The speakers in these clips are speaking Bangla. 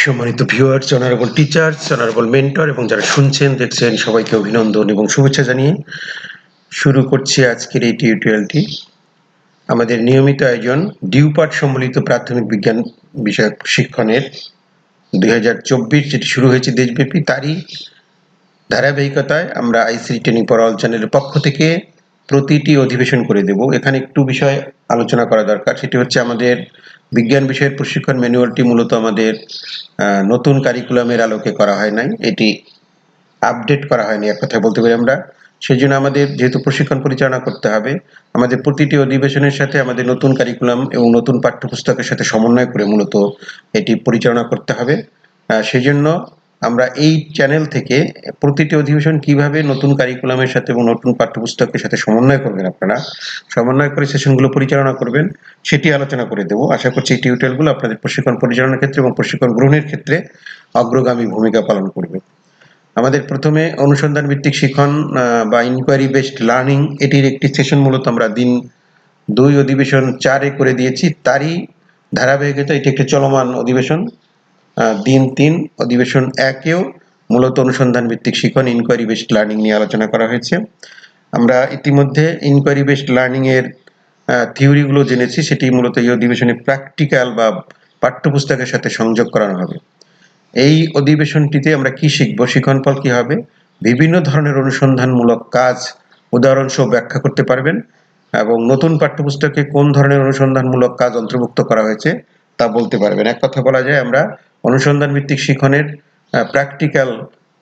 সম্মানিত viewers, honourable teachers, honourable mentor এবং যারা শুনছেন দেখছেন সবাইকে অভিনন্দন এবং শুভেচ্ছা জানিয়ে শুরু করছি আজকের এই টিউটোরিয়ালটি। আমাদের নিয়মিত আয়োজন ডিউ পাঠ সম্বলিত প্রাথমিক বিজ্ঞান বিষয়ক প্রশিক্ষণের 2024 যেটি শুরু হয়েছে দেশব্যাপী, তারই ধারাবাহিকতায় আমরা আইসিটি ট্রেনিং ফর অল চ্যানেলের পক্ষ থেকে প্রতিটি অধিবেশন করে দেব। এখানে একটু বিষয় আলোচনা করা দরকার, সেটি হচ্ছে আমাদের বিজ্ঞান বিষয়ের প্রশিক্ষণ ম্যানুয়ালটি মূলত আমাদের নতুন কারিকুলামের আলোকে করা হয় নাই, এটি আপডেট করা হয়নি এক কথায় বলতে পারি আমরা। সেই জন্য আমাদের যেহেতু প্রশিক্ষণ পরিচালনা করতে হবে, আমাদের প্রতিটি অধিবেশনের সাথে আমাদের নতুন কারিকুলাম এবং নতুন পাঠ্যপুস্তকের সাথে সমন্বয় করে মূলত এটি পরিচালনা করতে হবে। সেই জন্য আমরা এই চ্যানেল থেকে প্রতিটি অধিবেশন কিভাবে নতুন কারিকুলামের সাথে এবং নতুন পাঠ্যপুস্তকের সাথে সমন্বয় করবেন, আপনারা সমন্বয় করে সেশনগুলো পরিচালনা করবেন, সেটি আলোচনা করে দেব। আশা করছি এই টিউটোরিয়ালগুলো আপনাদের প্রশিক্ষণ পরিচালনার ক্ষেত্রে এবং প্রশিক্ষণ গ্রহণের ক্ষেত্রে অগ্রগামী ভূমিকা পালন করবে। আমাদের প্রথমে অনুসন্ধান ভিত্তিক শিক্ষণ বা ইনকোয়ারি বেসড লার্নিং, এটির একটি সেশন মূলত আমরা দিন 2 অধিবেশন 4-এ করে দিয়েছি। তারই ধারাবাহিকতা এটি একটি চলমান অধিবেশন। দিন 3 অধিবেশন 1-এও মূলত অনুসন্ধান ভিত্তিক শিক্ষণ ইনকোয়ারি বেসড লার্নিং নিয়ে আলোচনা করা হয়েছে। আমরা ইতিমধ্যে ইনকোয়ারি বেসড লার্নিং এর থিওরিগুলো জেনেছি, সেটি মূলত এই অধিবেশনে প্র্যাকটিক্যাল বা পাঠ্যপুস্তকের সাথে সংযোগ করানো হবে। এই অধিবেশনটিতে আমরা কি শিখব, শিক্ষণফল কি হবে, বিভিন্ন ধরনের অনুসন্ধানমূলক কাজ উদাহরণ সহ ব্যাখ্যা করতে পারবেন এবং নতুন পাঠ্যপুস্তকে কোন ধরনের অনুসন্ধানমূলক কাজ অন্তর্ভুক্ত করা হয়েছে তা বলতে পারবেন। এক কথা বলা যায় আমরা অনুসন্ধান ভিত্তিক শিক্ষণের প্র্যাকটিক্যাল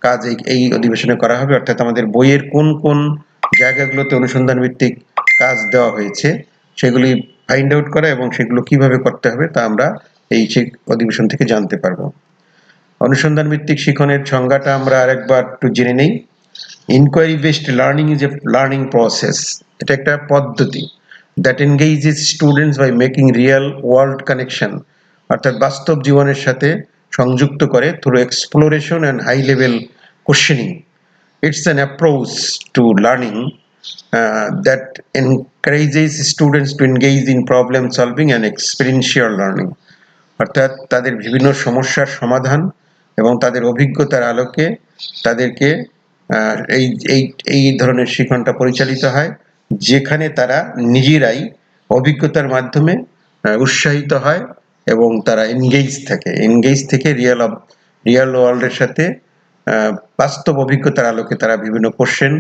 কাজ এই অধিবেশনে করা হবে, অর্থাৎ আমাদের বইয়ের কোন কোন জায়গাগুলোতে অনুসন্ধান ভিত্তিক কাজ দেওয়া হয়েছে সেগুলি ফাইন্ড আউট করা এবং সেগুলো কিভাবে করতে হবে তা আমরা এই অধিবেশন থেকে জানতে পারবো। অনুসন্ধান ভিত্তিক শিক্ষণের সংজ্ঞাটা আমরা আরেকবার একটু জেনে নেই। Inquiry based learning is a learning process. এটা একটা পদ্ধতি that engages students by making real world connection, অর্থাৎ বাস্তব জীবনের সাথে সংযুক্ত করে through exploration and high level questioning. It's an approach to learning that encourages students to engage in problem solving and experiential learning, অর্থাৎ তাদের বিভিন্ন সমস্যার সমাধান এবং তাদের অভিজ্ঞতার আলোকে তাদেরকে এই এই এই ধরনের শিক্ষণটা পরিচালিত হয়, যেখানে তারা নিজেরাই অভিজ্ঞতার মাধ্যমে উৎসাহিত হয় এবং তারা এনগেজ থেকে রিয়েল ওয়ার্ল্ডের সাথে বাস্তব অভিজ্ঞতার আলোকে তারা বিভিন্ন কোশ্চেন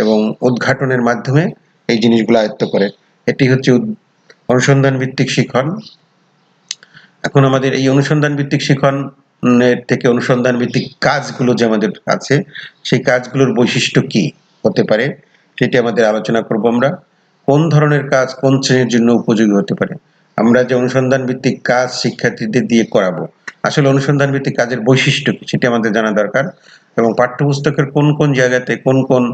এবং উদ্ঘাটনের মাধ্যমে এই জিনিসগুলো আয়ত্ত করে। এটি হচ্ছে অনুসন্ধান ভিত্তিক শিক্ষণ। এখন আমাদের এই অনুসন্ধান ভিত্তিক শিক্ষণের থেকে অনুসন্ধান ভিত্তিক কাজগুলো যে আমাদের আছে, সেই কাজগুলোর বৈশিষ্ট্য কি হতে পারে সেটি আমাদের আলোচনা করব। আমরা কোন ধরনের কাজ কোন শ্রেণীর জন্য উপযোগী হতে পারে, আমরা যে অনুসন্ধান ভিত্তিক কাজ শিক্ষার্থীদের দিয়ে করাবো, আসলে অনুসন্ধান ভিত্তিক কাজের বৈশিষ্ট্য কি সেটি আমাদের জানা দরকার এবং পাঠ্যপুস্তকের কোন কোন জায়গাতে কোন কোন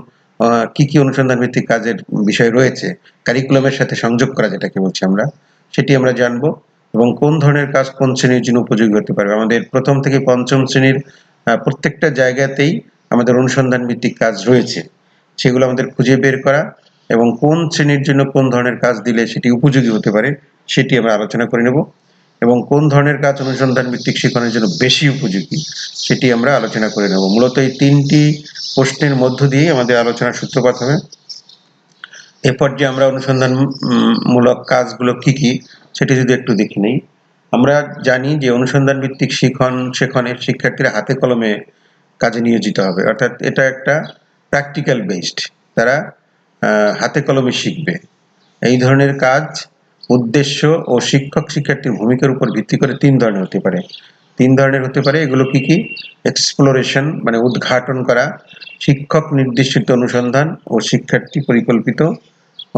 কি কি অনুসন্ধান ভিত্তিক কাজের বিষয় রয়েছে, কারিকুলামের সাথে সংযোগ করা যেটাকে বলছি আমরা, সেটি আমরা জানবো এবং কোন ধরনের কাজ কোন শ্রেণীর জন্য উপযোগী হতে পারবে। আমাদের প্রথম থেকে পঞ্চম শ্রেণীর প্রত্যেকটা জায়গাতেই আমাদের অনুসন্ধান ভিত্তিক কাজ রয়েছে, সেগুলো আমাদের খুঁজে বের করা এবং কোন শ্রেণীর জন্য কোন ধরনের কাজ দিলে সেটি উপযোগী হতে পারে সেটি আমরা আলোচনা করে নেব এবং কোন ধরনের কাজ অনুসন্ধান ভিত্তিক শিক্ষণের জন্য বেশি উপযোগী সেটি আমরা আলোচনা করে নেব। মূলত এই 3টি প্রশ্নের মধ্য দিয়ে আমাদের আলোচনার সূত্রপাত হবে। এরপর যে আমরা অনুসন্ধানমূলক কাজগুলো কি কি সেটি যদি একটু দেখে নেই। আমরা জানি যে অনুসন্ধান ভিত্তিক শেখানোর শিক্ষার্থীরা হাতে কলমে কাজে নিয়োজিত হবে, অর্থাৎ এটা একটা প্র্যাকটিক্যাল বেসড, তারা হাতে কলমে শিখবে। এই ধরনের কাজ উদ্দেশ্য ও শিক্ষক শিক্ষার্থীর ভূমিকার উপর ভিত্তি করে 3 ধরনের হতে পারে। এগুলো কি কি? এক্সপ্লোরেশন মানে উদ্ঘাটন করা, শিক্ষক নির্দেশিত অনুসন্ধান ও শিক্ষার্থী পরিকল্পিত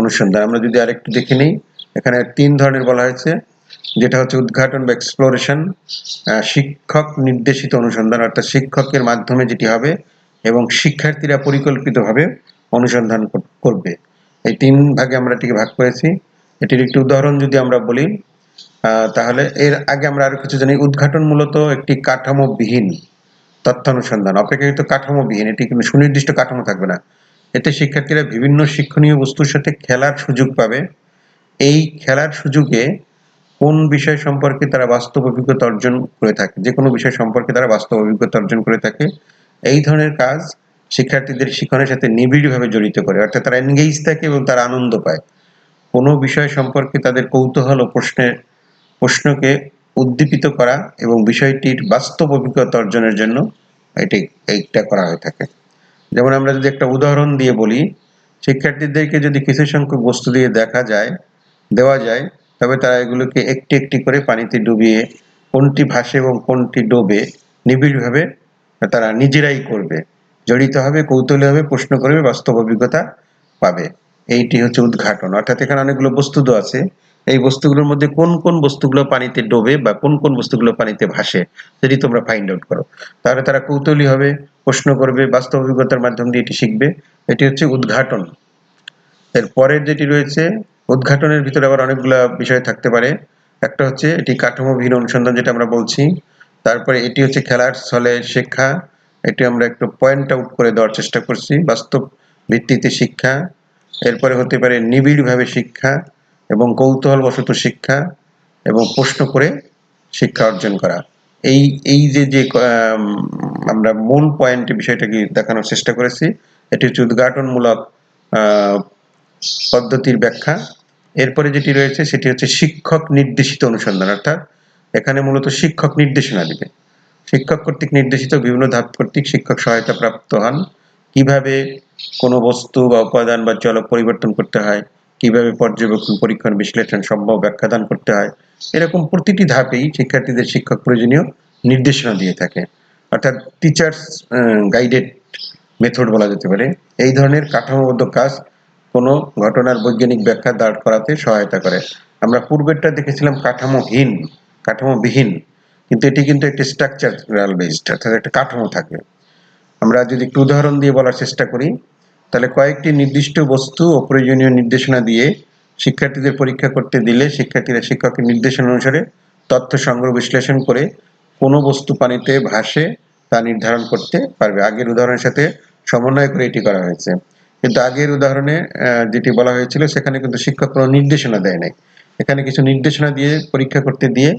অনুসন্ধান। আমরা যদি আরেকটু দেখে নেই, এখানে 3 ধরনের বলা হয়েছে, যেটা হচ্ছে উদ্ঘাটন বা এক্সপ্লোরেশন, শিক্ষক নির্দেশিত অনুসন্ধান অর্থাৎ শিক্ষকের মাধ্যমে যেটি হবে এবং শিক্ষার্থীরা পরিকল্পিতভাবে অনুসন্ধান করবে। এই 3 ভাগে আমরা এটিকে ভাগ করেছি। এটির একটি উদাহরণ যদি আমরা বলি, তাহলে এর আগে আমরা আরো কিছু জানি। উদ্ঘাটন মূলত একটি কাঠামোবিহীন তথ্যানুসন্ধান, অপেক্ষাকৃত কাঠামোবিহীন, এটি কিন্তু সুনির্দিষ্ট কাঠামো থাকবে না। এতে শিক্ষার্থীরা বিভিন্ন শিক্ষণীয় বস্তুর সাথে খেলার সুযোগ পাবে। এই খেলার সুযোগে কোন বিষয় সম্পর্কে তারা বাস্তব অভিজ্ঞতা অর্জন করে থাকে, যে কোনো বিষয় সম্পর্কে তারা বাস্তব অভিজ্ঞতা অর্জন করে থাকে। এই ধরনের কাজ শিক্ষার্থীদের শিক্ষণের সাথে নিবিড়ভাবে জড়িত করে, অর্থাৎ তারা এনগেজ থাকে এবং তারা আনন্দ পায়। কোনো বিষয় সম্পর্কে তাদের কৌতূহল ও প্রশ্নকে উদ্দীপিত করা এবং বিষয়টির বাস্তব অভিজ্ঞতা অর্জনের জন্য এইটা করা হয়ে থাকে। যেমন আমরা যদি একটা উদাহরণ দিয়ে বলি, শিক্ষার্থীদেরকে যদি কিছু সংখ্যক বস্তু দিয়ে দেওয়া যায়, তবে তারা এগুলোকে একটি একটি করে পানিতে ডুবিয়ে কোনটি ভাসে এবং কোনটি ডোবে নিবিড়ভাবে তারা নিজেরাই করবে, জড়িত হবে, কৌতূহলী হবে, প্রশ্ন করবে, বাস্তব অভিজ্ঞতা পাবে। এইটি হচ্ছে উদ্ঘাটন। অর্থাৎ এখানে অনেকগুলো বস্তু দেওয়া আছে, এই বস্তুগুলোর মধ্যে কোন কোন বস্তুগুলো পানিতে ডোবে বা কোন কোন বস্তুগুলো পানিতে ভাসে যদি তোমরা ফাইন্ড আউট করো, তাহলে তারা কৌতূহলী হবে, প্রশ্ন করবে, বাস্তব অভিজ্ঞতার মাধ্যম দিয়ে এটি শিখবে। এটি হচ্ছে উদ্ঘাটন। এর পরের যেটি রয়েছে, উদ্ঘাটনের ভিতরে আবার অনেকগুলা বিষয় থাকতে পারে। একটা হচ্ছে এটি কাঠামোবিহীন অনুসন্ধান, যেটা আমরা বলছি। তারপরে এটি হচ্ছে খেলার ছলে শেখা, এটি আমরা একটু পয়েন্ট আউট করে দেওয়ার চেষ্টা করছি, বাস্তব ভিত্তিতে শিক্ষা। এরপরে হতে পারে নিবিড়ভাবে শিক্ষা এবং কৌতূহলবশত শিক্ষা এবং প্রশ্ন করে শিক্ষা অর্জন করা। এই এই যে যে আমরা মূল পয়েন্টে বিষয়টাকে দেখানোর চেষ্টা করেছি, এটি হচ্ছে উদ্ঘাটনমূলক পদ্ধতির ব্যাখ্যা। এরপরে যেটি রয়েছে সেটি হচ্ছে শিক্ষক নির্দেশিত অনুসন্ধান, অর্থাৎ এখানে মূলত শিক্ষক নির্দেশনা দিবে। শিক্ষক কর্তৃক নির্দেশিত বিভিন্ন ধাপ কর্তৃক শিক্ষক সহায়তা প্রাপ্ত হন, কিভাবে কোনো বস্তু বা উপাদান বা চলক পরিবর্তন করতে হয়, কিভাবে পর্যবেক্ষণ, পরীক্ষণ, বিশ্লেষণ, সম্ভব ব্যাখ্যা দান করতে হয়। এরকম প্রতিটি ধাপেই শিক্ষার্থীদের শিক্ষক প্রয়োজনীয় নির্দেশনা দিয়ে থাকে, অর্থাৎ টিচার্স গাইডেড মেথড বলা যেতে পারে। এই ধরনের কাঠামোবদ্ধ কাজ কোনো ঘটনার বৈজ্ঞানিক ব্যাখ্যা দাঁড় করাতে সহায়তা করে। আমরা পূর্বেরটা দেখেছিলাম কাঠামোবিহীন, কিন্তু এটি কিন্তু একটি স্ট্রাকচারাল বেসড, অর্থাৎ একটা কাঠামো থাকে। আমরা যদি একটু উদাহরণ দিয়ে বলার চেষ্টা করি, তাহলে কয়েকটি নির্দিষ্ট বস্তু ও প্রয়োজনীয় নির্দেশনা দিয়ে শিক্ষার্থীদের পরীক্ষা করতে দিলে শিক্ষার্থীরা শিক্ষকের নির্দেশনা অনুসারে তথ্য সংগ্রহ বিশ্লেষণ করে কোনো বস্তু পানিতে ভাসে তা নির্ধারণ করতে পারবে। আগের উদাহরণের সাথে সমন্বয় করে এটি করা হয়েছে, কিন্তু আগের উদাহরণে যেটি বলা হয়েছিল সেখানে কিন্তু শিক্ষক কোনো নির্দেশনা দেয় নাই। এখানে কিছু নির্দেশনা দিয়ে পরীক্ষা করতে দিয়ে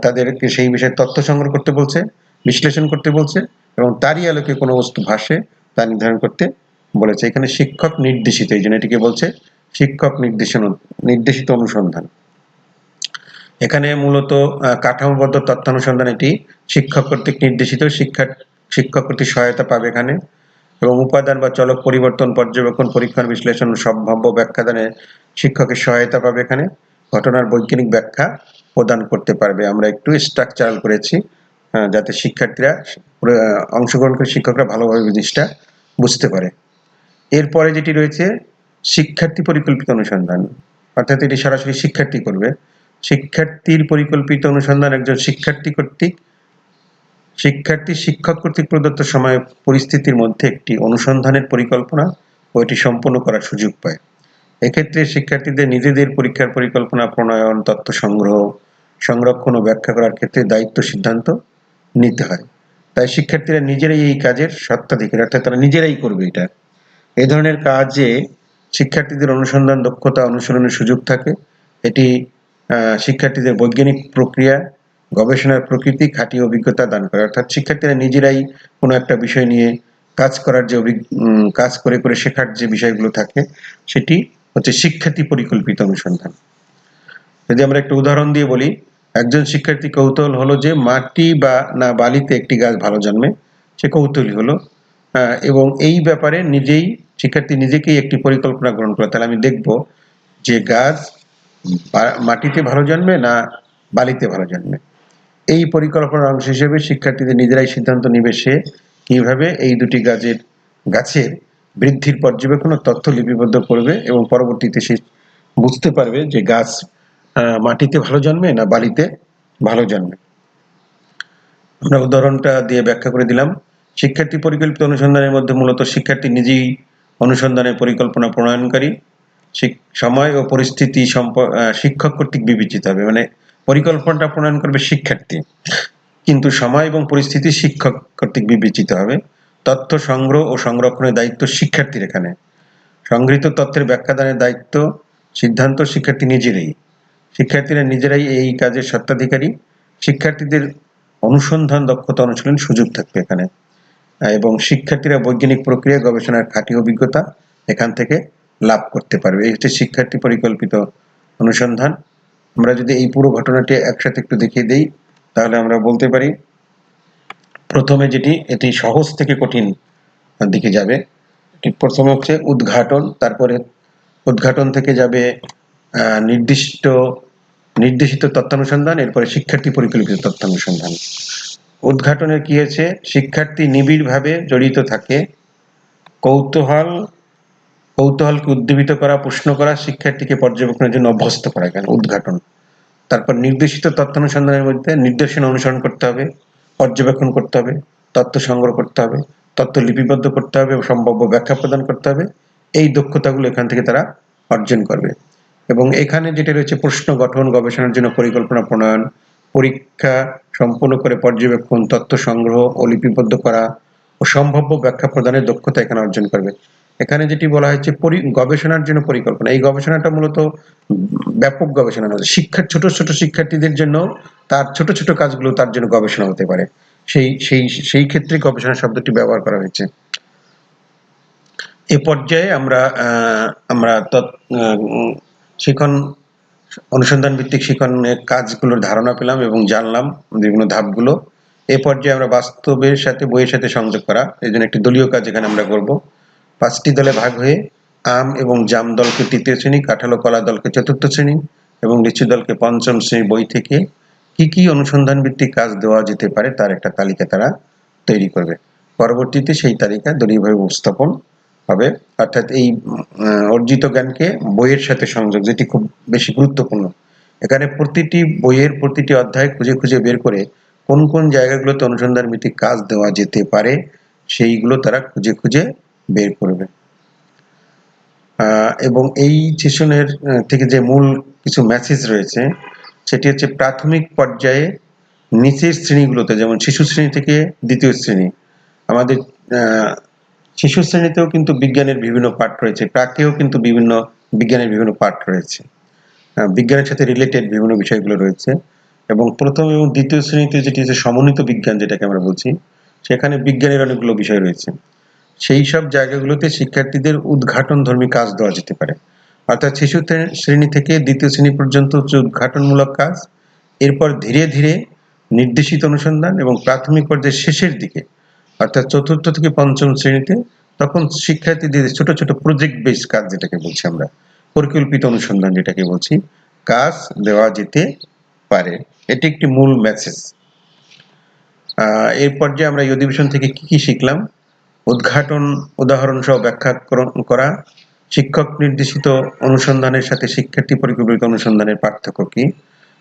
তাদেরকে সেই বিষয়ে তথ্য সংগ্রহ করতে বলছে, বিশ্লেষণ করতে বলছে এবং তারই আলোকে কোনো বস্তু ভাসে তা নির্ধারণ করতে বলেছে। এখানে শিক্ষক নির্দেশিত, এই জন্য এটিকে বলছে শিক্ষক নির্দেশিত অনুসন্ধান। এখানে মূলত কাঠামোবদ্ধ তথ্যানুসন্ধান, এটি শিক্ষক কর্তৃক নির্দেশিত, শিক্ষক কর্তৃক সহায়তা পাবে এখানে, এবং উপাদান বা চলক পরিবর্তন, পর্যবেক্ষণ, পরীক্ষণ, বিশ্লেষণ, সম্ভাব্য ব্যাখ্যা দানে শিক্ষকের সহায়তা পাবে এখানে, ঘটনার বৈজ্ঞানিক ব্যাখ্যা প্রদান করতে পারবে। আমরা একটু স্ট্রাকচারাল করেছি যাতে শিক্ষার্থীরা অংশগ্রহণ করে শিক্ষকরা ভালোভাবে জিনিসটা বুঝতে পারে। এরপরে যেটি রয়েছে শিক্ষার্থী পরিকল্পিত অনুসন্ধান, অর্থাৎ এটি সরাসরি শিক্ষার্থী করবে। শিক্ষার্থীর পরিকল্পিত অনুসন্ধান একজন শিক্ষক কর্তৃক প্রদত্ত সময় পরিস্থিতির মধ্যে একটি অনুসন্ধানের পরিকল্পনা ও এটি সম্পন্ন করার সুযোগ পায়। এক্ষেত্রে শিক্ষার্থীদের নিজেদের পরীক্ষার পরিকল্পনা প্রণয়ন, তথ্য সংগ্রহ, সংরক্ষণ ও ব্যাখ্যা করার ক্ষেত্রে দায়িত্ব সিদ্ধান্ত নিতে হয়। তাই শিক্ষার্থীরা নিজেরাই এই কাজের স্বত্বাধিকারী, অর্থাৎ তারা নিজেরাই করবে এটা। এই ধরনের কাজে শিক্ষার্থীদের অনুসন্ধান দক্ষতা অনুসরণের সুযোগ থাকে। এটি শিক্ষার্থীদের বৈজ্ঞানিক প্রক্রিয়া, গবেষণার প্রকৃতি, খাঁটি অভিজ্ঞতা দান করে। অর্থাৎ শিক্ষার্থীরা নিজেরাই কোনো একটা বিষয় নিয়ে কাজ করার যে কাজ করে করে শেখার যে বিষয়গুলো থাকে, সেটি হচ্ছে শিক্ষার্থী পরিকল্পিত অনুসন্ধান। যদি আমরা একটা উদাহরণ দিয়ে বলি, একজন শিক্ষার্থী কৌতূহল হলো যে মাটি বা না বালিতে একটি গাছ ভালো জন্মে, সে কৌতূহলী হলো এবং এই ব্যাপারে শিক্ষার্থী নিজেকেই একটি পরিকল্পনা গ্রহণ করে। তাহলে আমি দেখব যে গাছ মাটিতে ভালো জন্মে না বালিতে ভালো জন্মে। এই পরিকল্পনার অংশ হিসেবে শিক্ষার্থীদের নিজেরাই সিদ্ধান্ত নিবে সে কিভাবে এই দুটি গাছের বৃদ্ধির পর্যবেক্ষণ ও তথ্য লিপিবদ্ধ করবে এবং পরবর্তীতে সে বুঝতে পারবে যে গাছ মাটিতে ভালো জন্মে না বালিতে ভালো জন্মে। আমরা উদাহরণটা দিয়ে ব্যাখ্যা করে দিলাম। শিক্ষার্থী পরিকল্পিত অনুসন্ধানের মধ্যে মূলত শিক্ষার্থী নিজেই অনুসন্ধানের পরিকল্পনা প্রণয়নকারী, সময় ও পরিস্থিতি শিক্ষক কর্তৃক বিবেচিত হবে, মানে পরিকল্পনাটা প্রণয়ন করবে শিক্ষার্থী, কিন্তু সময় এবং পরিস্থিতি শিক্ষক কর্তৃক বিবেচিত হবে। তথ্য সংগ্রহ ও সংরক্ষণের দায়িত্ব শিক্ষার্থীর, এখানে সংগৃহীত তথ্যের ব্যাখ্যাদানের দায়িত্ব সিদ্ধান্ত শিক্ষার্থী নিজেরই। শিক্ষার্থীরা নিজেরাই এই কাজের স্বত্বাধিকারী। শিক্ষার্থীদের অনুসন্ধান, দক্ষতা, অনুশীলন সুযোগ থাকবে এখানে, এবং শিক্ষার্থীরা বৈজ্ঞানিক প্রক্রিয়া, গবেষণার খাঁটি অভিজ্ঞতা এখান থেকে লাভ করতে পারবে। এই হচ্ছে শিক্ষার্থী পরিকল্পিত অনুসন্ধান। আমরা যদি এই পুরো ঘটনাটি একসাথে একটু দেখিয়ে দেই, তাহলে আমরা বলতে পারি প্রথমে এটি সহজ থেকে কঠিন দিকে যাবে। প্রথমে হচ্ছে উদ্ঘাটন, তারপরে উদ্ঘাটন থেকে যাবে নির্দেশিত তথ্যানুসন্ধান, এরপরে শিক্ষার্থী পরিকল্পিত তথ্যানুসন্ধান। উদ্ঘাটনের কি আছে, শিক্ষার্থী নিবিড়ভাবে জড়িত থাকে, কৌতূহলকে উদ্দীপিত করা, প্রশ্ন করা, শিক্ষার্থীকে পর্যবেক্ষণের জন্য অভ্যস্ত করা, এখানে উদ্ঘাটন। তারপর নির্দেশিত তথ্যানুসন্ধানের মধ্যে নির্দেশনা অনুসরণ করতে হবে, পর্যবেক্ষণ করতে হবে, তথ্য সংগ্রহ করতে হবে, তথ্য লিপিবদ্ধ করতে হবে, সম্ভাব্য ব্যাখ্যা প্রদান করতে হবে। এই দক্ষতাগুলো এখান থেকে তারা অর্জন করবে। এবং এখানে যেটা রয়েছে প্রশ্ন গঠন, গবেষণার জন্য পরিকল্পনা প্রণয়ন, পরীক্ষা সম্পূর্ণ করে পর্যবেক্ষণ, তথ্য সংগ্রহ ও লিপিবদ্ধ করা ও সম্ভাব্য ব্যাখ্যা প্রদানের দক্ষতা এখানে অর্জন করবে। এখানে যেটি বলা হয়েছে গবেষণার জন্য পরিকল্পনা, এই গবেষণাটা মূলত ব্যাপক গবেষণা নয়, ছোট ছোট শিক্ষার্থীদের জন্য তার ছোট ছোট কাজগুলো তার জন্য গবেষণা হতে পারে, সেই ক্ষেত্রে গবেষণা শব্দটি ব্যবহার করা হয়েছে। এ পর্যায়ে আমরা শিখন অনুসন্ধান ভিত্তিক শিখনের কাজগুলোর ধারণা পেলাম এবং জানলাম বিভিন্ন ধাপগুলো। এ পর্যায়ে আমরা বাস্তবের সাথে বইয়ের সাথে সংযোগ করা, এই জন্য একটি দলীয় কাজ এখানে আমরা করব। 5টি দলে ভাগ হয়ে আম এবং জাম দলকে 3য় শ্রেণী, কাঁঠাল ও কলা দলকে 4র্থ শ্রেণী এবং লিচু দলকে 5ম শ্রেণীর বই থেকে কি কি অনুসন্ধান ভিত্তিক কাজ দেওয়া যেতে পারে তার একটা তালিকা তারা তৈরি করবে। পরবর্তীতে সেই তালিকা দলীয়ভাবে উপস্থাপন হবে, অর্থাৎ এই অর্জিত জ্ঞানকে বইয়ের সাথে সংযোগ, যেটি খুব বেশি গুরুত্বপূর্ণ। এখানে প্রতিটি বইয়ের প্রতিটি অধ্যায় খুঁজে খুঁজে বের করে কোন কোন জায়গাগুলোতে অনুসন্ধান ভিত্তিক কাজ দেওয়া যেতে পারে সেইগুলো তারা খুঁজে খুঁজে বের করবে। এবং এই সেশনের থেকে যে মূল কিছু মেসেজ রয়েছে সেটি হচ্ছে প্রাথমিক পর্যায়ে নিচের শ্রেণীগুলোতে, যেমন শিশু শ্রেণী থেকে 2য় শ্রেণী, আমাদের শিশু শ্রেণীতেও কিন্তু বিজ্ঞানের বিভিন্ন পাঠ রয়েছে, প্রাকেও কিন্তু বিজ্ঞানের বিভিন্ন পাঠ রয়েছে, বিজ্ঞানের সাথে রিলেটেড বিভিন্ন বিষয়গুলো রয়েছে। এবং 1ম এবং 2য় শ্রেণীতে যেটি হচ্ছে সমন্বিত বিজ্ঞান, যেটাকে আমরা বলছি, সেখানে বিজ্ঞানের অনেকগুলো বিষয় রয়েছে। সেই সব জায়গাগুলোতে শিক্ষার্থীদের উদ্ঘাটনধর্মী কাজ দেওয়া যেতে পারে, অর্থাৎ শিশু শ্রেণী থেকে 2য় শ্রেণী পর্যন্ত হচ্ছে উদ্ঘাটনমূলক কাজ, এরপর ধীরে ধীরে নির্দেশিত অনুসন্ধান, এবং প্রাথমিক পর্যায়ের শেষের দিকে অর্থাৎ 4র্থ থেকে 5ম শ্রেণীতে তখন শিক্ষার্থীদের ছোট ছোট প্রজেক্ট বেস কাজ, যেটাকে বলছি আমরা পরিকল্পিত অনুসন্ধান যেটাকে বলছি, কাজ দেওয়া যেতে পারে। এটি একটি মূল মেসেজ। এর পর্যায়ে আমরা এই অধিবেশন থেকে কি কি শিখলাম, উদ্ঘাটন উদাহরণ সহ ব্যাখ্যা করা, শিক্ষক নির্দেশিত অনুসন্ধানের সাথে শিক্ষার্থী পরিকল্পিত অনুসন্ধানের পার্থক্য কি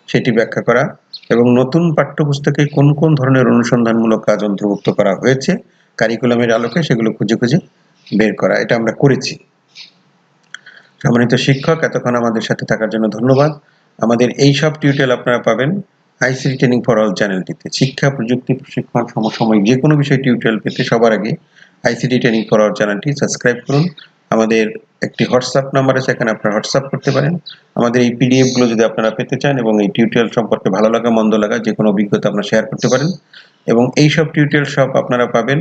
সেটি ব্যাখ্যা করা, এবং নতুন পাঠ্যপুস্তকে কোন কোন ধরনের অনুসন্ধানমূলক কাজ অন্তর্ভুক্ত করা হয়েছে কারিকুলামের আলোকে সেগুলো খুঁজে খুঁজে বের করা। এটা আমরা করেছি। সম্মানিত শিক্ষক, এতক্ষণ আমাদের সাথে থাকার জন্য ধন্যবাদ। আমাদের এই সব টিউটোরিয়াল আপনারা পাবেন আইসিটি ট্রেনিং ফর অল চ্যানেলটিতে। শিক্ষা, প্রযুক্তি, প্রশিক্ষণ, সমসাময়িক যে কোনো বিষয়ে টিউটোরিয়াল পেতে সবার আগে আইসিটি ট্রেনিং ফর অল চ্যানেলটি সাবস্ক্রাইব করুন। আমাদের একটি হোয়াটসঅ্যাপ নাম্বার আছে, এখানে আপনারা হোয়াটসঅ্যাপ করতে পারেন। আমাদের এই পিডিএফ গুলো যদি আপনারা পেতে চান এবং এই টিউটোরিয়াল সম্পর্কে ভালো লাগা মন্দ লাগা যে কোনো অভিজ্ঞতা আপনারা শেয়ার করতে পারেন। এবং এই সব টিউটোরিয়াল সব আপনারা পাবেন,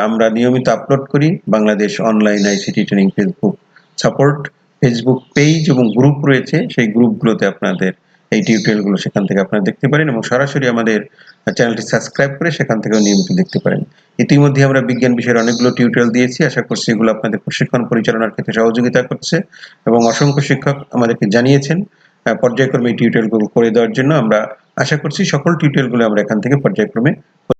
আমরা নিয়মিত আপলোড করি Bangladesh online ICT training Facebook support Facebook page এবং গ্রুপ রয়েছে, সেই গ্রুপগুলোতে আপনাদের এই টিউটোরিয়ালগুলো সেখান থেকে আপনারা দেখতে পারেন, এবং সরাসরি আমাদের চ্যানেলটি সাবস্ক্রাইব করে সেখান থেকেও নিয়মিত দেখতে পারেন। ইতিমধ্যে আমরা বিজ্ঞান বিষয়ের অনেকগুলো টিউটোরিয়াল দিয়েছি, আশা করছি এগুলো আপনাদের প্রশিক্ষণ পরিচালনার ক্ষেত্রে সহযোগিতা করছে, এবং অসংখ্য শিক্ষক আমাদেরকে জানিয়েছেন পর্যায়ক্রমে এই টিউটোরিয়ালগুলো করে দেওয়ার জন্য। আমরা আশা করছি সকল টিউটোরিয়ালগুলো আমরা এখান থেকে পর্যায়ক্রমে